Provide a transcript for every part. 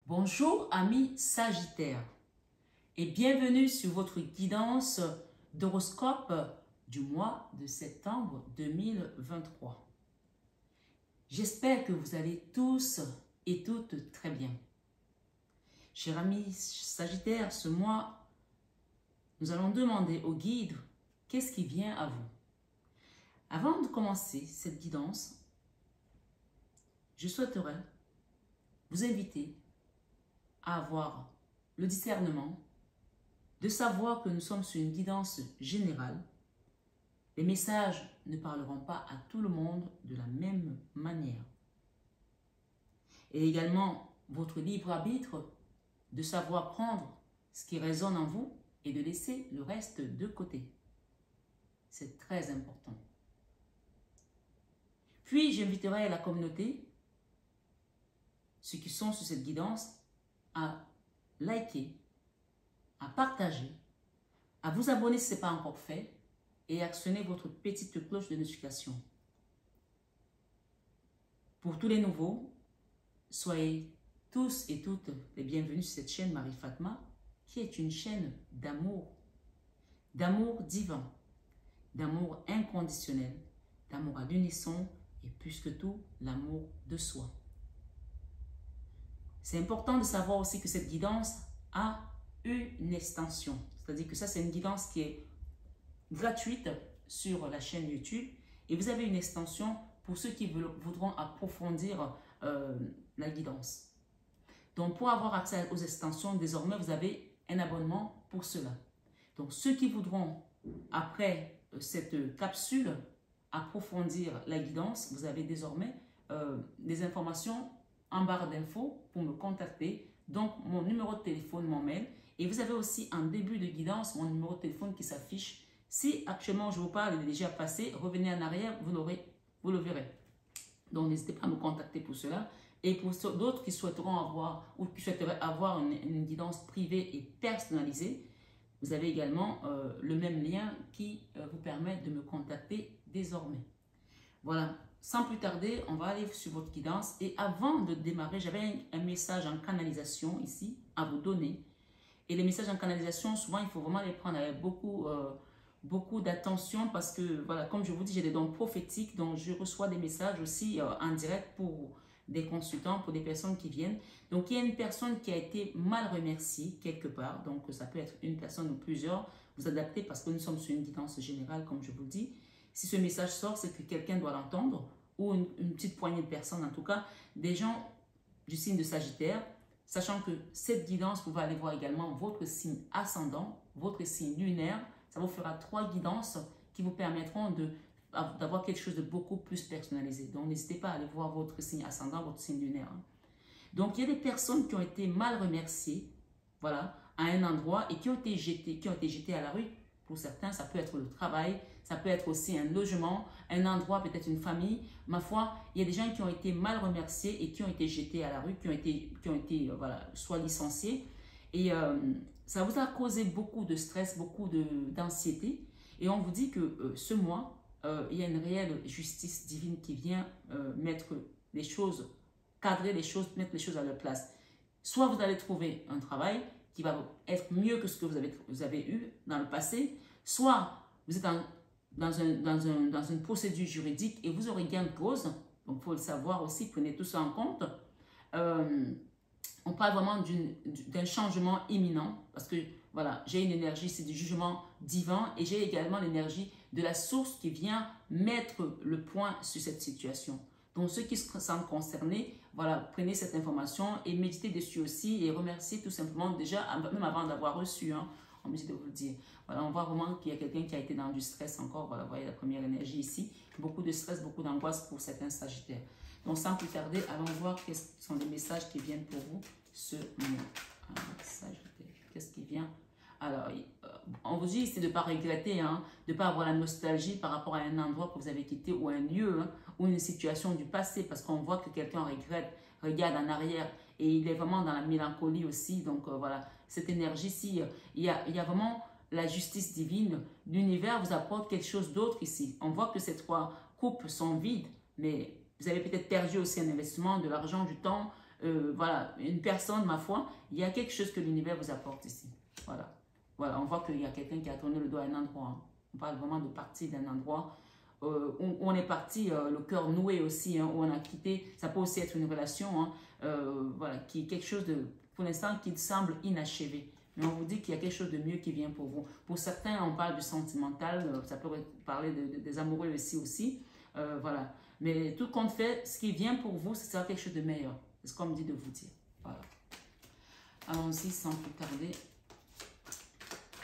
Bonjour amis Sagittaires et bienvenue sur votre guidance d'horoscope du mois de septembre 2023. J'espère que vous allez tous et toutes très bien. Chers amis Sagittaires, ce mois, nous allons demander au guide qu'est-ce qui vient à vous. Avant de commencer cette guidance, je souhaiterais vous inviter à avoir le discernement de savoir que nous sommes sur une guidance générale. Les messages ne parleront pas à tout le monde de la même manière. Et également votre libre arbitre de savoir prendre ce qui résonne en vous et de laisser le reste de côté. C'est très important. Puis j'inviterai la communauté, ceux qui sont sur cette guidance, à liker, à partager, à vous abonner si ce n'est pas encore fait et actionner votre petite cloche de notification. Pour tous les nouveaux, soyez tous et toutes les bienvenus sur cette chaîne Marie Fatma, qui est une chaîne d'amour divin, d'amour inconditionnel, d'amour à l'unisson et plus que tout, l'amour de soi. C'est important de savoir aussi que cette guidance a une extension. C'est-à-dire que ça, c'est une guidance qui est gratuite sur la chaîne YouTube. Et vous avez une extension pour ceux qui voudront approfondir la guidance. Donc, pour avoir accès aux extensions, désormais, vous avez un abonnement pour cela. Donc, ceux qui voudront, après cette capsule, approfondir la guidance, vous avez désormais des informations en barre d'infos pour me contacter. Donc, mon numéro de téléphone, mon mail. Et vous avez aussi en début de guidance mon numéro de téléphone qui s'affiche. Si actuellement je vous parle, il est déjà passé, revenez en arrière, vous le verrez. Donc, n'hésitez pas à me contacter pour cela. Et pour d'autres qui souhaiteront avoir ou qui souhaiteraient avoir une guidance privée et personnalisée, vous avez également le même lien qui vous permet de me contacter désormais. Voilà. Sans plus tarder, on va aller sur votre guidance. Et avant de démarrer, j'avais un message en canalisation ici à vous donner. Et les messages en canalisation, souvent, il faut vraiment les prendre avec beaucoup d'attention parce que, voilà, comme je vous dis, j'ai des dons prophétiques. Donc, je reçois des messages aussi en direct pour des consultants, pour des personnes qui viennent. Donc, il y a une personne qui a été mal remerciée quelque part. Donc, ça peut être une personne ou plusieurs. Vous adaptez parce que nous sommes sur une guidance générale, comme je vous le dis. Si ce message sort, c'est que quelqu'un doit l'entendre ou une petite poignée de personnes, en tout cas, des gens du signe de Sagittaire, sachant que cette guidance, vous pouvez aller voir également votre signe ascendant, votre signe lunaire. Ça vous fera 3 guidances qui vous permettront d'avoir quelque chose de beaucoup plus personnalisé. Donc, n'hésitez pas à aller voir votre signe ascendant, votre signe lunaire. Donc, il y a des personnes qui ont été mal remerciées, voilà, à un endroit et qui ont été jetées à la rue. Pour certains, ça peut être le travail, ça peut être aussi un logement, un endroit, peut-être une famille. Ma foi, il y a des gens qui ont été mal remerciés et qui ont été jetés à la rue, qui ont été voilà, soit licenciés. Et ça vous a causé beaucoup de stress, beaucoup d'anxiété. Et on vous dit que ce mois, il y a une réelle justice divine qui vient mettre les choses, cadrer les choses, mettre les choses à leur place. Soit vous allez trouver un travail qui va être mieux que ce que vous avez eu dans le passé, soit vous êtes dans une procédure juridique et vous aurez gain de cause. Donc, il faut le savoir aussi, prenez tout ça en compte. On parle vraiment d'un changement imminent parce que, voilà, j'ai une énergie, c'est du jugement divin et j'ai également l'énergie de la source qui vient mettre le point sur cette situation. Donc, ceux qui se sentent concernés, voilà, prenez cette information et méditez dessus aussi et remerciez tout simplement déjà, même avant d'avoir reçu, hein, on me dit de vous le dire. Voilà, on voit vraiment qu'il y a quelqu'un qui a été dans du stress encore. Voilà, vous voyez la première énergie ici. Beaucoup de stress, beaucoup d'angoisse pour certains Sagittaires. Donc, sans plus tarder, allons voir quels sont les messages qui viennent pour vous ce mois. Sagittaire, qu'est-ce qui vient? Alors, on vous dit, c'est de ne pas regretter, hein, de ne pas avoir la nostalgie par rapport à un endroit que vous avez quitté ou un lieu, hein, ou une situation du passé, parce qu'on voit que quelqu'un regarde en arrière et il est vraiment dans la mélancolie aussi. Donc, voilà, cette énergie-ci, il y a vraiment la justice divine. L'univers vous apporte quelque chose d'autre ici. On voit que ces 3 coupes sont vides, mais vous avez peut-être perdu aussi un investissement, de l'argent, du temps, voilà, une personne, ma foi, il y a quelque chose que l'univers vous apporte ici. Voilà. Voilà, on voit qu'il y a quelqu'un qui a tourné le dos à un endroit. Hein. On parle vraiment de partir d'un endroit où on est parti, le cœur noué aussi, hein, où on a quitté. Ça peut aussi être une relation, hein, voilà, qui est quelque chose de, pour l'instant, qui semble inachevé. Mais on vous dit qu'il y a quelque chose de mieux qui vient pour vous. Pour certains, on parle du sentimental, ça peut parler des amoureux aussi. Voilà. Mais tout compte fait, ce qui vient pour vous, c'est quelque chose de meilleur. C'est ce qu'on me dit de vous dire. Voilà. Allons-y sans plus tarder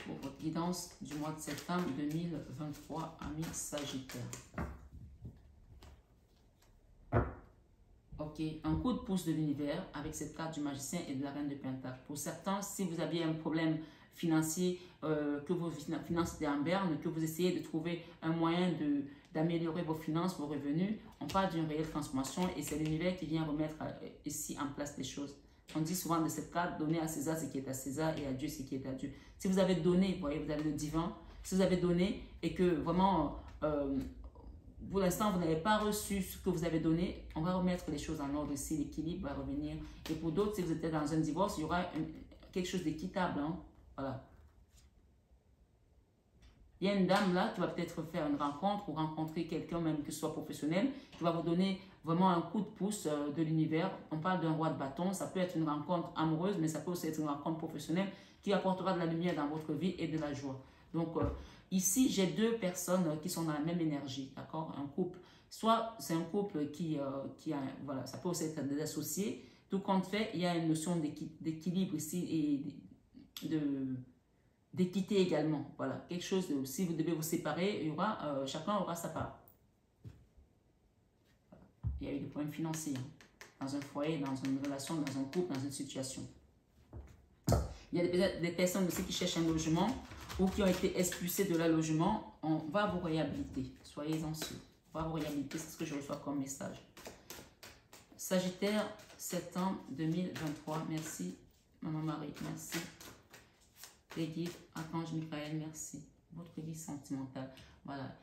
pour votre guidance du mois de septembre 2023, amis Sagittaire. Ok, un coup de pouce de l'univers avec cette carte du magicien et de la reine de Pentacle. Pour certains, si vous aviez un problème financier, que vos finances étaient en berne, que vous essayez de trouver un moyen d'améliorer vos finances, vos revenus, on parle d'une réelle transformation et c'est l'univers qui vient remettre ici en place les choses. On dit souvent de cette carte, donner à César ce qui est à César et à Dieu ce qui est à Dieu. Si vous avez donné, vous voyez, vous avez le divin, si vous avez donné et que vraiment, pour l'instant, vous n'avez pas reçu ce que vous avez donné, on va remettre les choses en ordre ici, l'équilibre va revenir. Et pour d'autres, si vous êtes dans un divorce, il y aura quelque chose d'équitable. Hein? Voilà. Il y a une dame là qui va peut-être faire une rencontre ou rencontrer quelqu'un, même que ce soit professionnel, qui va vous donner vraiment un coup de pouce de l'univers. On parle d'un roi de bâton, ça peut être une rencontre amoureuse, mais ça peut aussi être une rencontre professionnelle qui apportera de la lumière dans votre vie et de la joie. Donc ici, j'ai deux personnes qui sont dans la même énergie, d'accord? Un couple, soit c'est un couple qui a, voilà, ça peut aussi être des associés. Tout compte fait, il y a une notion d'équilibre ici et d'équité également. Voilà, quelque chose de, si vous devez vous séparer, il y aura, chacun aura sa part. Voilà. Il y a eu des problèmes financiers, hein, dans un foyer, dans une relation, dans un couple, dans une situation. Il y a des personnes aussi qui cherchent un logement ou qui ont été expulsées de leur logement. On va vous réhabiliter, soyez-en sûrs. On va vous réhabiliter, c'est ce que je reçois comme message. Sagittaire, septembre 2023, merci. Maman Marie, merci. Les guides, Archange Michael, merci. Votre vie sentimentale. Voilà.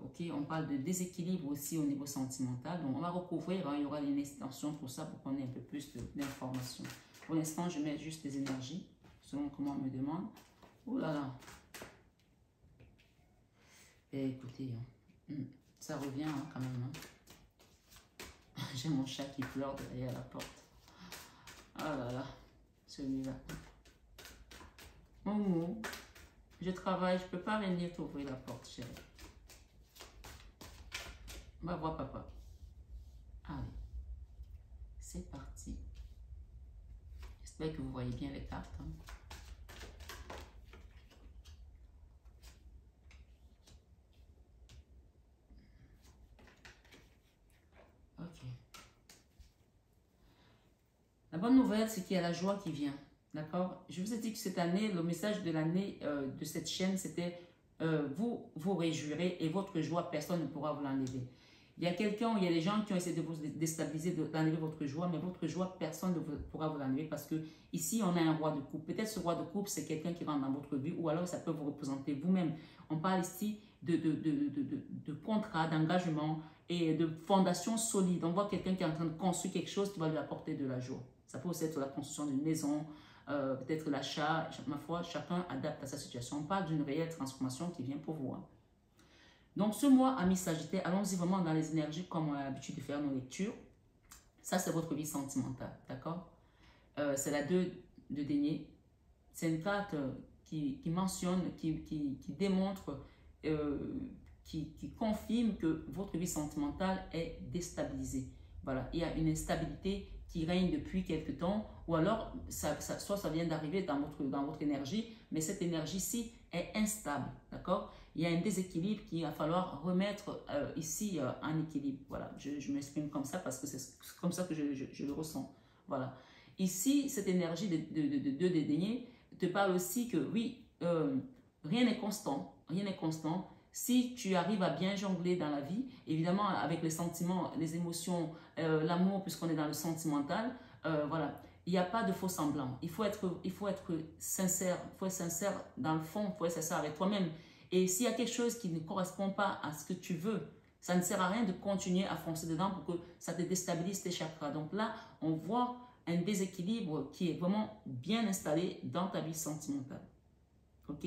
Ok, on parle de déséquilibre aussi au niveau sentimental. Donc, on va recouvrir. Hein, il y aura une extension pour ça, pour qu'on ait un peu plus d'informations. Pour l'instant, je mets juste des énergies, selon comment on me demande. Ouh là là. Et écoutez, ça revient hein, quand même. Hein. J'ai mon chat qui pleure derrière la porte. Ah là là, celui-là. Momo, je travaille, je ne peux pas venir t'ouvrir la porte, chérie. Va voir papa. Allez, c'est parti. J'espère que vous voyez bien les cartes. Hein. Ok. La bonne nouvelle, c'est qu'il y a la joie qui vient. D'accord? Je vous ai dit que cette année, le message de l'année de cette chaîne, c'était vous vous réjouirez et votre joie, personne ne pourra vous l'enlever. Il y a quelqu'un, il y a des gens qui ont essayé de vous déstabiliser, d'enlever votre joie, mais votre joie, personne ne pourra vous l'enlever parce que ici, on a un roi de coupe. Peut-être ce roi de coupe, c'est quelqu'un qui rentre dans votre vie ou alors ça peut vous représenter vous-même. On parle ici de contrat, d'engagement et de fondation solide. On voit quelqu'un qui est en train de construire quelque chose qui va lui apporter de la joie. Ça peut aussi être la construction d'une maison, peut-être l'achat. Ma foi, chacun adapte à sa situation. On parle d'une réelle transformation qui vient pour vous. Hein. Donc, ce mois, amis Sagittaire, allons-y vraiment dans les énergies comme on a l'habitude de faire nos lectures. Ça, c'est votre vie sentimentale, d'accord? C'est la 2 de denier. C'est une carte qui mentionne, qui démontre, qui confirme que votre vie sentimentale est déstabilisée. Voilà, il y a une instabilité qui règne depuis quelque temps, ou alors, soit ça vient d'arriver dans votre énergie, mais cette énergie-ci est instable, d'accord? Il y a un déséquilibre qu'il va falloir remettre ici en équilibre. Voilà, je m'exprime comme ça parce que c'est comme ça que je le ressens. Voilà. Ici, cette énergie de denier te parle aussi que oui, rien n'est constant. Rien n'est constant. Si tu arrives à bien jongler dans la vie, évidemment avec les sentiments, les émotions, l'amour, puisqu'on est dans le sentimental, voilà, il n'y a pas de faux semblant. Il faut être sincère, il faut être sincère dans le fond, il faut être sincère avec toi-même. Et s'il y a quelque chose qui ne correspond pas à ce que tu veux, Ça ne sert à rien de continuer à foncer dedans pour que ça te déstabilise tes chakras. Donc là, on voit un déséquilibre qui est vraiment bien installé dans ta vie sentimentale. Ok?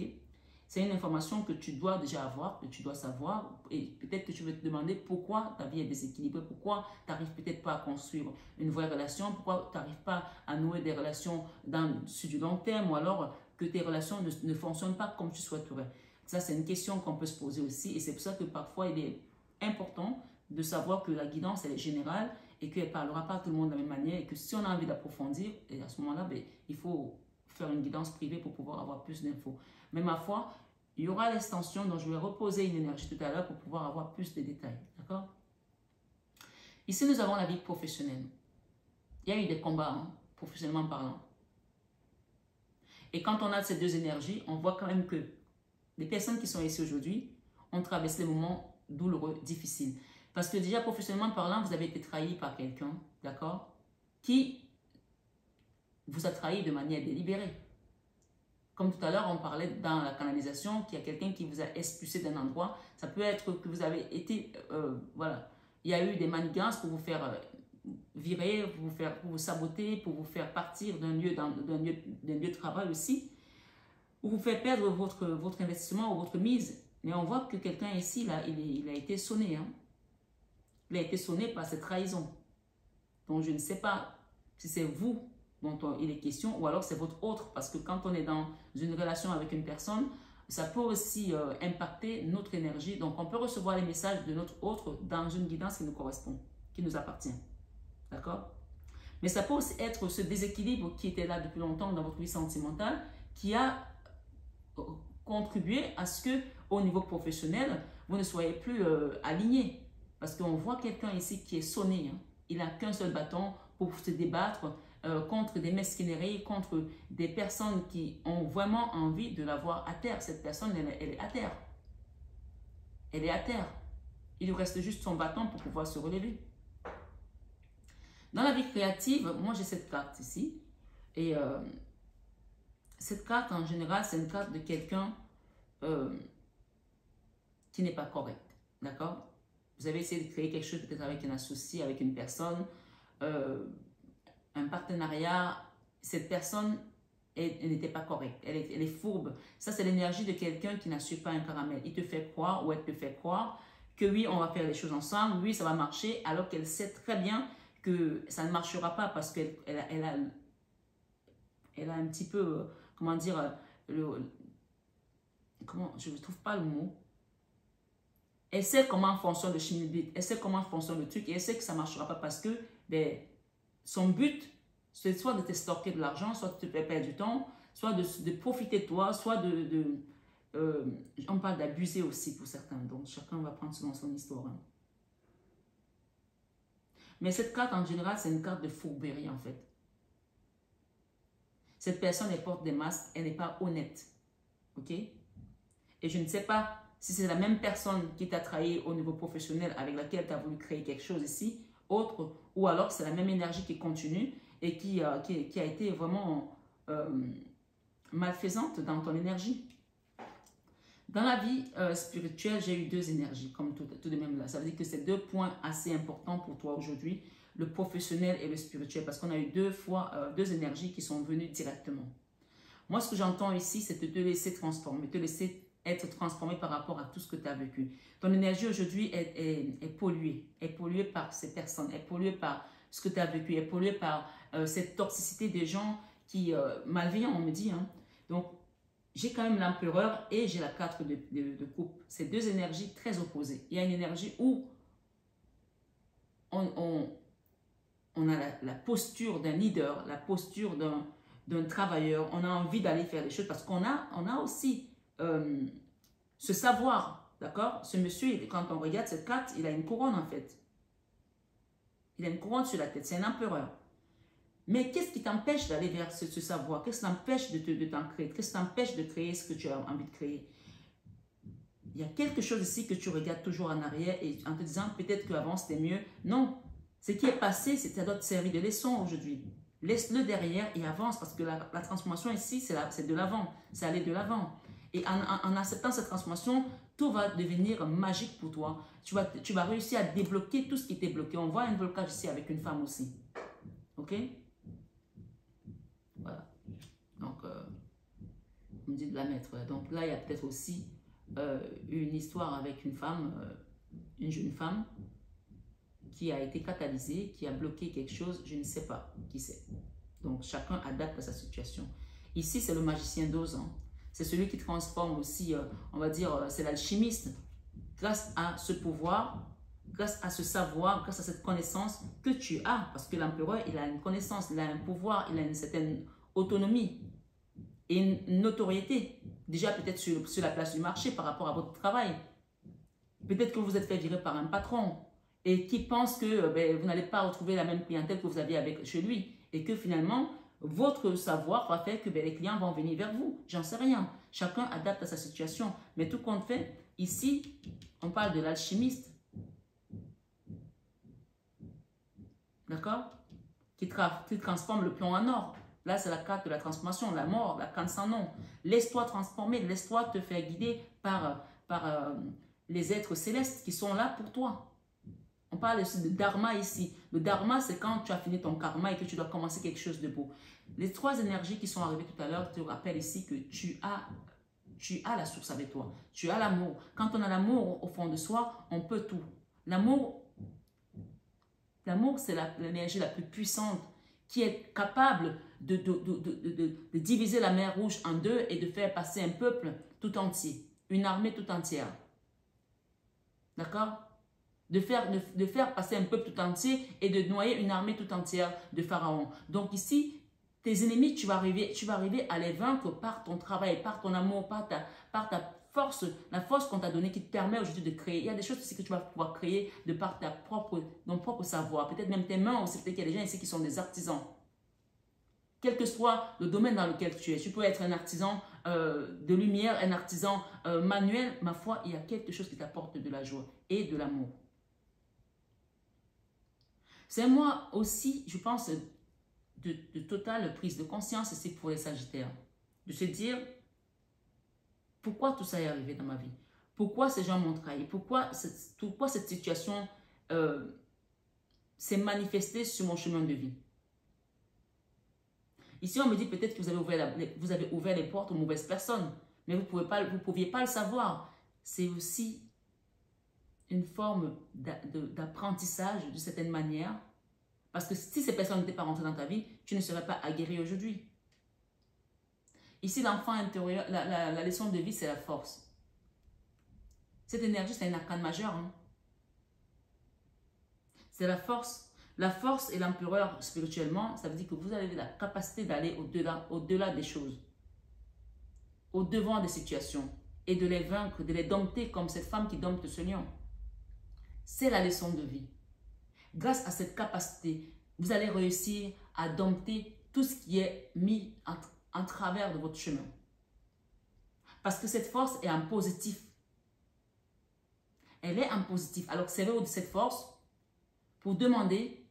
C'est une information que tu dois déjà avoir, que tu dois savoir. Et peut-être que tu veux te demander pourquoi ta vie est déséquilibrée, pourquoi tu n'arrives peut-être pas à construire une vraie relation, pourquoi tu n'arrives pas à nouer des relations sur du long terme, ou alors que tes relations ne fonctionnent pas comme tu souhaiterais. Ça, c'est une question qu'on peut se poser aussi. Et c'est pour ça que parfois, il est important de savoir que la guidance, elle est générale et qu'elle ne parlera pas à tout le monde de la même manière. Et que si on a envie d'approfondir, et à ce moment-là, ben, il faut faire une guidance privée pour pouvoir avoir plus d'infos. Mais ma foi, il y aura l'extension dont je vais reposer une énergie tout à l'heure pour pouvoir avoir plus de détails. D'accord? Ici, nous avons la vie professionnelle. Il y a eu des combats, hein, professionnellement parlant. Et quand on a ces deux énergies, on voit quand même que les personnes qui sont ici aujourd'hui ont traversé des moments douloureux, difficiles. Parce que déjà, professionnellement parlant, vous avez été trahi par quelqu'un, d'accord, qui vous a trahi de manière délibérée. Comme tout à l'heure, on parlait dans la canalisation qu'il y a quelqu'un qui vous a expulsé d'un endroit. Ça peut être que vous avez été, voilà, il y a eu des manigances pour vous faire virer, pour vous saboter, pour vous faire partir d'un lieu de travail aussi, ou vous faire perdre votre investissement ou votre mise. Mais on voit que quelqu'un ici, là, il a été sonné. Hein. Il a été sonné par cette trahison. Donc, je ne sais pas si c'est vous dont il est question, ou alors c'est votre autre, parce que quand on est dans une relation avec une personne, ça peut aussi impacter notre énergie. Donc, on peut recevoir les messages de notre autre dans une guidance qui nous correspond, qui nous appartient. D'accord? Mais ça peut aussi être ce déséquilibre qui était là depuis longtemps dans votre vie sentimentale, qui a contribué à ce que, au niveau professionnel, vous ne soyez plus aligné. Parce qu'on voit quelqu'un ici qui est sonné. Hein. Il n'a qu'un seul bâton pour se débattre contre des mesquineries, contre des personnes qui ont vraiment envie de la voir à terre. Cette personne, elle est à terre. Elle est à terre. Il lui reste juste son bâton pour pouvoir se relever. Dans la vie créative, moi j'ai cette carte ici. Et cette carte, en général, c'est une carte de quelqu'un qui n'est pas correct. D'accord? Vous avez essayé de créer quelque chose peut-être avec un associé, avec une personne, un partenariat. Cette personne, elle n'était pas correcte. Elle est fourbe. Ça, c'est l'énergie de quelqu'un qui n'a su pas un caramel. Il te fait croire ou elle te fait croire que oui, on va faire les choses ensemble, oui, ça va marcher, alors qu'elle sait très bien que ça ne marchera pas parce qu'elle a un petit peu, comment dire, je ne trouve pas le mot. Elle sait comment fonctionne le chimie, elle sait comment fonctionne le truc et elle sait que ça ne marchera pas parce que ben, son but, c'est soit de te stocker de l'argent, soit de te faire perdre du temps, soit de profiter de toi, soit on parle d'abuser aussi pour certains. Donc, chacun va prendre selon son histoire. Hein. Mais cette carte, en général, c'est une carte de fourberie, en fait. Cette personne, elle porte des masques, elle n'est pas honnête. OK? Et je ne sais pas si c'est la même personne qui t'a trahi au niveau professionnel avec laquelle tu as voulu créer quelque chose ici, autre, ou alors c'est la même énergie qui continue et qui a été vraiment malfaisante dans ton énergie. Dans la vie spirituelle, j'ai eu deux énergies, comme tout de même là. Ça veut dire que c'est deux points assez importants pour toi aujourd'hui, le professionnel et le spirituel, parce qu'on a eu deux énergies qui sont venues directement. Moi, ce que j'entends ici, c'est de te laisser transformer, te laisser être transformé par rapport à tout ce que tu as vécu. Ton énergie aujourd'hui est polluée par ces personnes, est polluée par ce que tu as vécu, est polluée par cette toxicité des gens qui, malveillants, on me dit. Hein. Donc, j'ai quand même l'empereur et j'ai la 4 de coupe. C'est deux énergies très opposées. Il y a une énergie où on a la posture d'un leader, la posture d'un travailleur. On a envie d'aller faire les choses parce qu'on a aussi ce savoir, d'accord? Ce monsieur, quand on regarde cette carte, il a une couronne en fait. Il a une couronne sur la tête, c'est un empereur. Mais qu'est-ce qui t'empêche d'aller vers ce savoir? Qu'est-ce qui t'empêche de t'ancrer? Qu'est-ce qui t'empêche de créer ce que tu as envie de créer? Il y a quelque chose ici que tu regardes toujours en arrière et en te disant peut-être qu'avant c'était mieux. Non, ce qui est passé, ça doit te servir de leçon aujourd'hui. Laisse-le derrière et avance parce que la transformation ici, c'est de l'avant, c'est aller de l'avant. Et en acceptant cette transformation, tout va devenir magique pour toi. Tu vas réussir à débloquer tout ce qui était bloqué. On voit un blocage ici avec une femme aussi. Ok? Voilà. Donc, on me dit de la mettre. Voilà. Donc là, il y a peut-être aussi une histoire avec une femme, une jeune femme, qui a été catalysée, qui a bloqué quelque chose, je ne sais pas qui c'est. Donc, chacun adapte à sa situation. Ici, c'est le magicien d'Oz. Hein. C'est celui qui transforme aussi, on va dire, c'est l'alchimiste. Grâce à ce pouvoir, grâce à ce savoir, grâce à cette connaissance que tu as. Parce que l'empereur, il a une connaissance, il a un pouvoir, il a une certaine autonomie et une notoriété. Déjà, peut-être sur la place du marché par rapport à votre travail. Peut-être que vous êtes fait virer par un patron et qui pense que vous n'allez pas retrouver la même clientèle que vous aviez chez lui. Et que finalement, votre savoir va faire que les clients vont venir vers vous. J'en sais rien. Chacun adapte à sa situation. Mais tout compte fait, ici, on parle de l'alchimiste. D'accord? Qui transforme le plomb en or. Là, c'est la carte de la transformation, la mort, la carte sans nom. Laisse-toi transformer, laisse-toi te faire guider par les êtres célestes qui sont là pour toi. On parle aussi de dharma ici. Le dharma, c'est quand tu as fini ton karma et que tu dois commencer quelque chose de beau. Les trois énergies qui sont arrivées tout à l'heure te rappellent ici que tu as la source avec toi. Tu as l'amour. Quand on a l'amour au fond de soi, on peut tout. L'amour, c'est l'énergie la plus puissante qui est capable de diviser la mer Rouge en deux et de faire passer un peuple tout entier, une armée tout entière. D'accord? De faire passer un peuple tout entier et de noyer une armée tout entière de pharaons. Donc ici, tes ennemis, tu vas arriver à les vaincre par ton travail, par ton amour, par ta force, la force qu'on t'a donnée qui te permet aujourd'hui de créer. Il y a des choses aussi que tu vas pouvoir créer de par ton propre savoir. Peut-être même tes mains aussi. Peut-être qu'il y a des gens ici qui sont des artisans. Quel que soit le domaine dans lequel tu es. Tu peux être un artisan de lumière, un artisan manuel. Ma foi, il y a quelque chose qui t'apporte de la joie et de l'amour. C'est moi aussi, je pense, de totale prise de conscience ici pour les Sagittaires. De se dire, pourquoi tout ça est arrivé dans ma vie? Pourquoi ces gens m'ont trahi? Pourquoi cette situation s'est manifestée sur mon chemin de vie? Ici, on me dit peut-être que vous avez ouvert les portes aux mauvaises personnes, mais vous ne pouviez pas le savoir. C'est aussi une forme d'apprentissage d'une certaine manière. Parce que si ces personnes n'étaient pas rentrées dans ta vie, tu ne serais pas aguerri aujourd'hui. Ici, l'enfant intérieur, la leçon de vie, c'est la force. Cette énergie, c'est un arcane majeur. Hein? C'est la force. La force et l'empereur spirituellement, ça veut dire que vous avez la capacité d'aller au-delà des choses, au-devant des situations et de les vaincre, de les dompter comme cette femme qui dompte ce lion. C'est la leçon de vie. Grâce à cette capacité, vous allez réussir à dompter tout ce qui est mis en travers de votre chemin. Parce que cette force est en positif. Elle est en positif. Alors servez-vous de cette force pour demander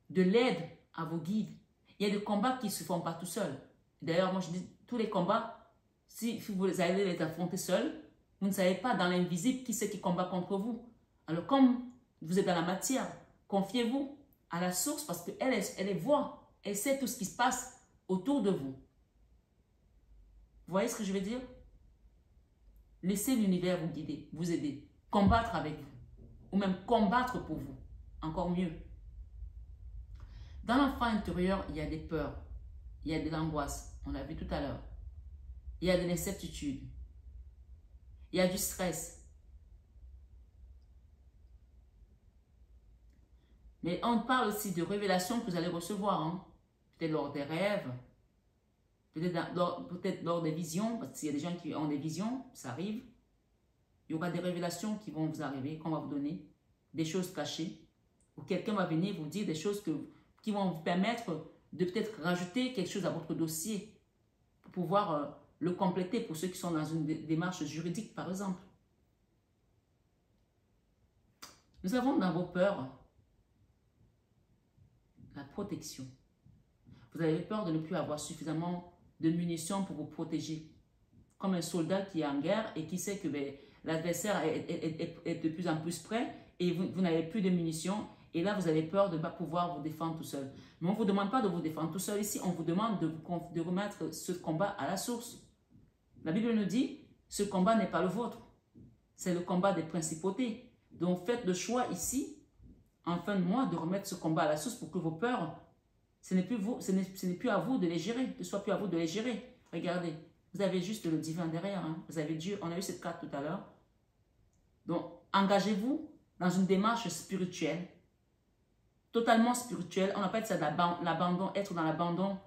de l'aide à vos guides. Il y a des combats qui ne se font pas tout seuls. D'ailleurs, moi je dis, tous les combats, si vous allez les affronter seuls, vous ne savez pas dans l'invisible qui c'est qui combat contre vous. Alors comme vous êtes dans la matière, confiez-vous à la source parce qu'elle voit, elle sait tout ce qui se passe autour de vous. Vous voyez ce que je veux dire? Laissez l'univers vous guider, vous aider, combattre avec vous ou même combattre pour vous. Encore mieux. Dans l'enfant intérieur, il y a des peurs, il y a de l'angoisse, on l'a vu tout à l'heure. Il y a de l'incertitude, il y a du stress. Mais on parle aussi de révélations que vous allez recevoir, hein? Peut-être lors des rêves, peut-être lors des visions, parce qu'il y a des gens qui ont des visions, ça arrive. Il y aura des révélations qui vont vous arriver, qu'on va vous donner, des choses cachées, ou quelqu'un va venir vous dire des choses qui vont vous permettre de peut-être rajouter quelque chose à votre dossier pour pouvoir le compléter pour ceux qui sont dans une démarche juridique, par exemple. Nous avons dans vos peurs la protection. Vous avez peur de ne plus avoir suffisamment de munitions pour vous protéger. Comme un soldat qui est en guerre et qui sait que l'adversaire est de plus en plus près et vous n'avez plus de munitions. Et là, vous avez peur de ne pas pouvoir vous défendre tout seul. Mais on ne vous demande pas de vous défendre tout seul ici. On vous demande de remettre ce combat à la source. La Bible nous dit, ce combat n'est pas le vôtre. C'est le combat des principautés. Donc, faites le choix ici, en fin de mois, de remettre ce combat à la source pour que vos peurs, ce n'est plus à vous de les gérer. Ce ne soit plus à vous de les gérer. Regardez, vous avez juste le divin derrière. Hein. Vous avez Dieu. On a eu cette carte tout à l'heure. Donc, engagez-vous dans une démarche spirituelle. Totalement spirituelle. On appelle ça l'abandon. Être dans l'abandon.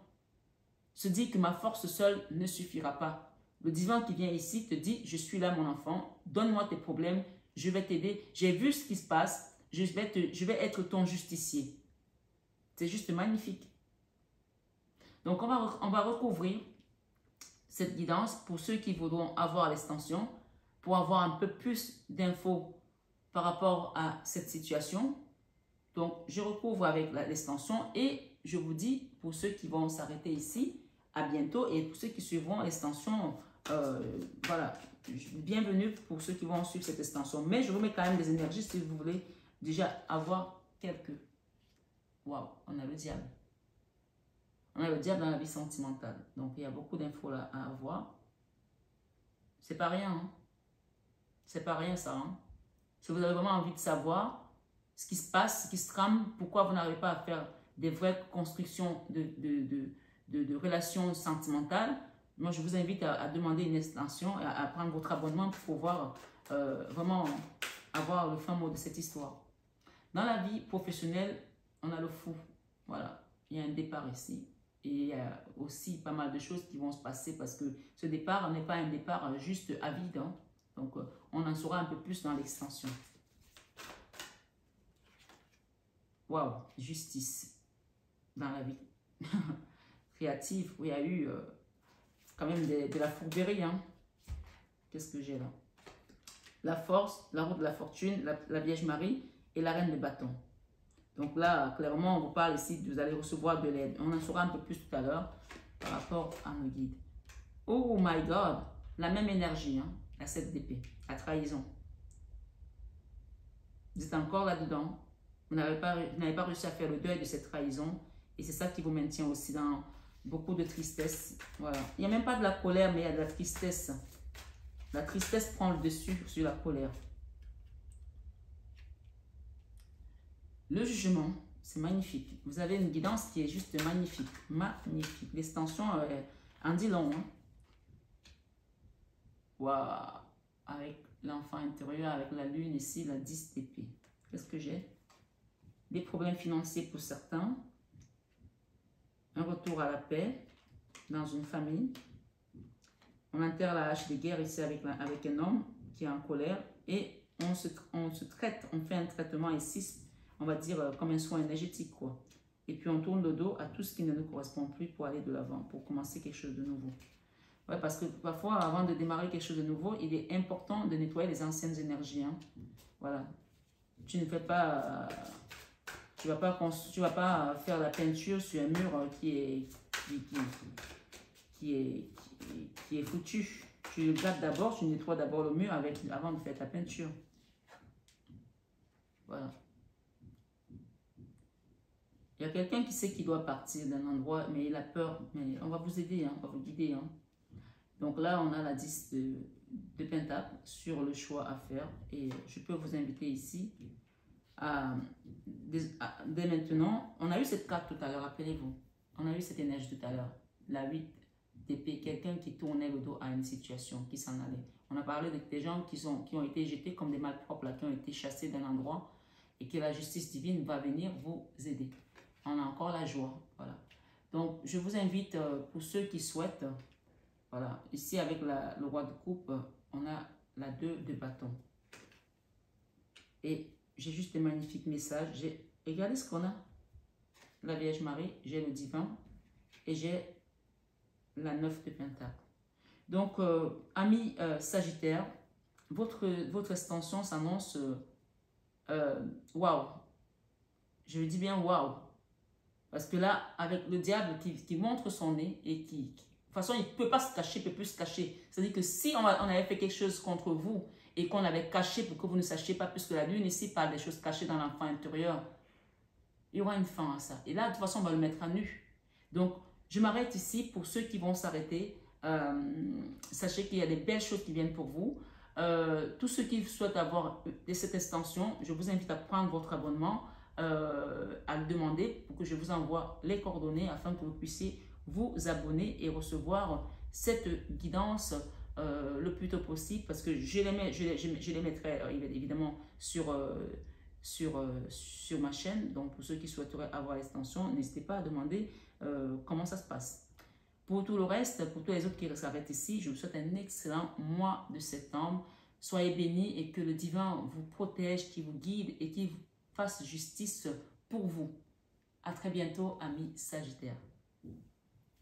Se dire que ma force seule ne suffira pas. Le divin qui vient ici te dit, je suis là mon enfant, donne-moi tes problèmes, je vais t'aider. J'ai vu ce qui se passe, je vais être ton justicier. C'est juste magnifique. Donc on va recouvrir cette guidance pour ceux qui voudront avoir l'extension, pour avoir un peu plus d'infos par rapport à cette situation. Donc je recouvre avec l'extension et je vous dis, pour ceux qui vont s'arrêter ici, à bientôt, et pour ceux qui suivront l'extension, voilà, bienvenue pour ceux qui vont suivre cette extension. Mais je vous mets quand même des énergies si vous voulez déjà avoir quelques... Waouh, on a le diable. On a le diable dans la vie sentimentale. Donc il y a beaucoup d'infos là à avoir. C'est pas rien, hein? C'est pas rien ça, hein? Si vous avez vraiment envie de savoir ce qui se passe, ce qui se trame, pourquoi vous n'arrivez pas à faire des vraies constructions de relations sentimentales, moi je vous invite à demander une extension, à prendre votre abonnement pour pouvoir vraiment avoir le fin mot de cette histoire. Dans la vie professionnelle, on a le fou. Voilà, il y a un départ ici. Et il y a aussi pas mal de choses qui vont se passer parce que ce départ n'est pas un départ juste à vide. Hein. Donc on en saura un peu plus dans l'extension. Waouh, justice dans la vie créative, où il y a eu quand même de la fourberie. Hein. Qu'est-ce que j'ai là? La force, la roue de la fortune, la Vierge Marie et la reine de bâton. Donc là, clairement, on vous parle ici, vous allez recevoir de l'aide. On en saura un peu plus tout à l'heure par rapport à nos guides. Oh my God, la même énergie, hein, la 7 d'épée, la trahison. Vous êtes encore là-dedans. Vous n'avez pas réussi à faire le deuil de cette trahison. Et c'est ça qui vous maintient aussi dans beaucoup de tristesse. Voilà. Il n'y a même pas de la colère, mais il y a de la tristesse. La tristesse prend le dessus sur la colère. Le jugement, c'est magnifique. Vous avez une guidance qui est juste magnifique. Magnifique. L'extension en dit long. Hein. Waouh. Avec l'enfant intérieur, avec la lune ici, la 10 d'épée. Qu'est-ce que j'ai? Des problèmes financiers pour certains. Un retour à la paix dans une famille. On enterre la hache de guerre ici avec un homme qui est en colère. Et on se traite, on fait un traitement ici, on va dire comme un soin énergétique, quoi. Et puis on tourne le dos à tout ce qui ne nous correspond plus pour aller de l'avant, pour commencer quelque chose de nouveau. Ouais, parce que parfois, avant de démarrer quelque chose de nouveau, il est important de nettoyer les anciennes énergies. Hein. Voilà. Tu ne fais pas... tu vas pas faire la peinture sur un mur qui est foutu. Tu le grattes d'abord, tu nettoies d'abord le mur avant de faire ta peinture. Voilà. Il y a quelqu'un qui sait qu'il doit partir d'un endroit, mais il a peur. Mais on va vous aider, hein, on va vous guider. Hein. Donc là, on a la 10 de Pentacle sur le choix à faire. Et je peux vous inviter ici dès maintenant. On a eu cette carte tout à l'heure, rappelez-vous. On a eu cette énergie tout à l'heure. La 8 d'épée, quelqu'un qui tournait le dos à une situation, qui s'en allait. On a parlé des gens qui ont été jetés comme des malpropres, là, qui ont été chassés d'un endroit et que la justice divine va venir vous aider. On a encore la joie. Voilà. Donc, je vous invite, pour ceux qui souhaitent, voilà, ici avec le roi de coupe, on a la 2 de bâton. Et j'ai juste des magnifiques messages. Regardez ce qu'on a. La Vierge Marie, j'ai le divin et j'ai la 9 de pentacle. Donc, amis Sagittaire, votre extension s'annonce waouh. Je dis bien waouh. Parce que là, avec le diable qui montre son nez et de toute façon, il ne peut pas se cacher, il ne peut plus se cacher. C'est-à-dire que si on avait fait quelque chose contre vous et qu'on avait caché pour que vous ne sachiez pas, puisque la lune ici parle des choses cachées dans l'enfant intérieur. Il y aura une fin à ça. Et là, de toute façon, on va le mettre à nu. Donc, je m'arrête ici pour ceux qui vont s'arrêter. Sachez qu'il y a des belles choses qui viennent pour vous. Tous ceux qui souhaitent avoir cette extension, je vous invite à prendre votre abonnement, à le demander pour que je vous envoie les coordonnées afin que vous puissiez vous abonner et recevoir cette guidance le plus tôt possible, parce que je les mettrai évidemment sur ma chaîne. Donc pour ceux qui souhaiteraient avoir l'extension, n'hésitez pas à demander comment ça se passe. Pour tout le reste, pour tous les autres qui s'arrêtent ici, je vous souhaite un excellent mois de septembre. Soyez bénis et que le divin vous protège, qui vous guide et qui fasse justice pour vous. À très bientôt, amis Sagittaires.